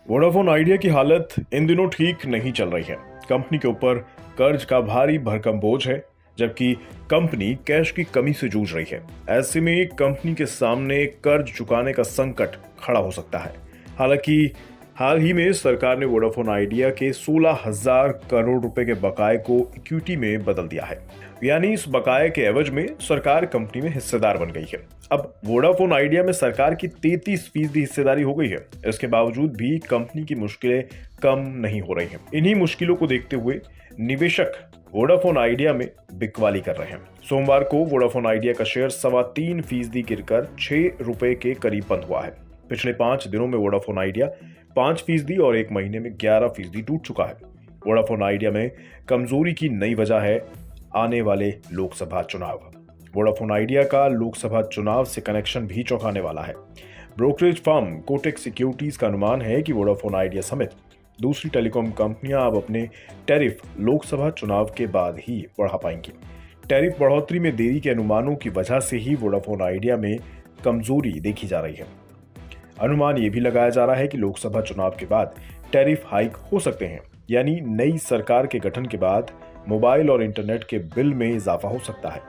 Vodafone idea की हालत इन दिनों ठीक नहीं चल रही है। कंपनी के ऊपर कर्ज का भारी भरकम बोझ है, जबकि कंपनी कैश की कमी से जूझ रही है। ऐसे में कंपनी के सामने कर्ज चुकाने का संकट खड़ा हो सकता है। हालांकि हाल ही में सरकार ने वोडाफोन आइडिया के 16,000 करोड़ रुपए के बकाये को इक्विटी में बदल दिया है। यानी इस बकाये के एवज में सरकार कंपनी में हिस्सेदार बन गई है। अब वोडाफोन आइडिया में सरकार की 33% हिस्सेदारी हो गई है। इसके बावजूद भी कंपनी की मुश्किलें कम नहीं हो रही हैं। इन्हीं मुश्किलों को देखते हुए निवेशक वोडाफोन आइडिया में बिकवाली कर रहे हैं। सोमवार को वोडाफोन आइडिया का शेयर 3.25% गिरकर 6 रुपए के करीब बंद हुआ है। पिछले 5 दिनों में वोडाफोन आइडिया 5% और 1 महीने में 11% टूट चुका है। वोडाफोन आइडिया में कमजोरी की नई वजह है आने वाले लोकसभा चुनाव। वोडाफोन आइडिया का लोकसभा चुनाव से कनेक्शन भी चौंकाने वाला है। ब्रोकरेज फर्म कोटेक सिक्योरिटीज का अनुमान है कि वोडाफोन आइडिया समेत दूसरी टेलीकॉम कंपनियां अब अपने टैरिफ लोकसभा चुनाव के बाद ही बढ़ा पाएंगी। टैरिफ बढ़ोतरी में देरी के अनुमानों की वजह से ही वोडाफोन आइडिया में कमजोरी देखी जा रही है। अनुमान ये भी लगाया जा रहा है कि लोकसभा चुनाव के बाद टैरिफ हाइक हो सकते हैं, यानी नई सरकार के गठन के बाद मोबाइल और इंटरनेट के बिल में इजाफा हो सकता है।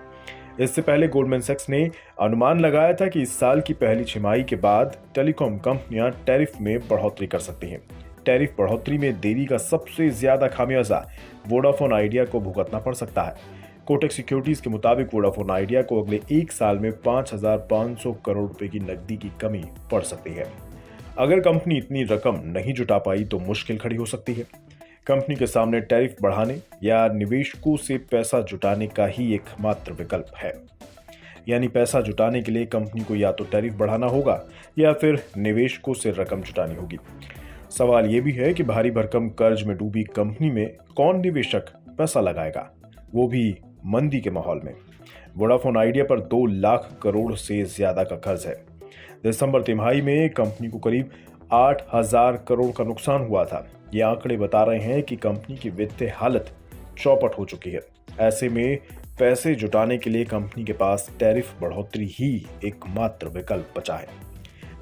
इससे पहले गोल्डमैन सैक्स ने अनुमान लगाया था कि इस साल की पहली छमाही के बाद टेलीकॉम कंपनियां टैरिफ में बढ़ोतरी कर सकती हैं। टैरिफ बढ़ोतरी में देरी का सबसे ज्यादा खामियाजा वोडाफोन आइडिया को भुगतना पड़ सकता है। कोटक सिक्योरिटीज के मुताबिक वोडाफोन आइडिया को अगले 1 साल में 5,500 करोड़ रुपए की नकदी की कमी पड़ सकती है। अगर कंपनी इतनी रकम नहीं जुटा पाई तो मुश्किल खड़ी हो सकती है। कंपनी के सामने टैरिफ बढ़ाने या निवेशकों से पैसा जुटाने का ही एकमात्र विकल्प है। यानी पैसा जुटाने के लिए कंपनी को या तो टैरिफ बढ़ाना होगा या फिर निवेशकों से रकम जुटानी होगी। सवाल यह भी है कि भारी भरकम कर्ज में डूबी कंपनी में कौन निवेशक पैसा लगाएगा, वो भी मंदी के माहौल में। वोडाफोन आइडिया पर 2 लाख करोड़ से ज्यादा का कर्ज है। दिसंबर तिमाही में कंपनी को करीब 8,000 करोड़ का नुकसान हुआ था। ये आंकड़े बता रहे हैं कि कंपनी की वित्तीय हालत चौपट हो चुकी है। ऐसे में पैसे जुटाने के लिए कंपनी के पास टैरिफ बढ़ोतरी ही एकमात्र विकल्प बचा है।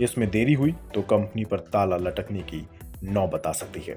इसमें देरी हुई तो कंपनी पर ताला लटकने की नौबत आ सकती है।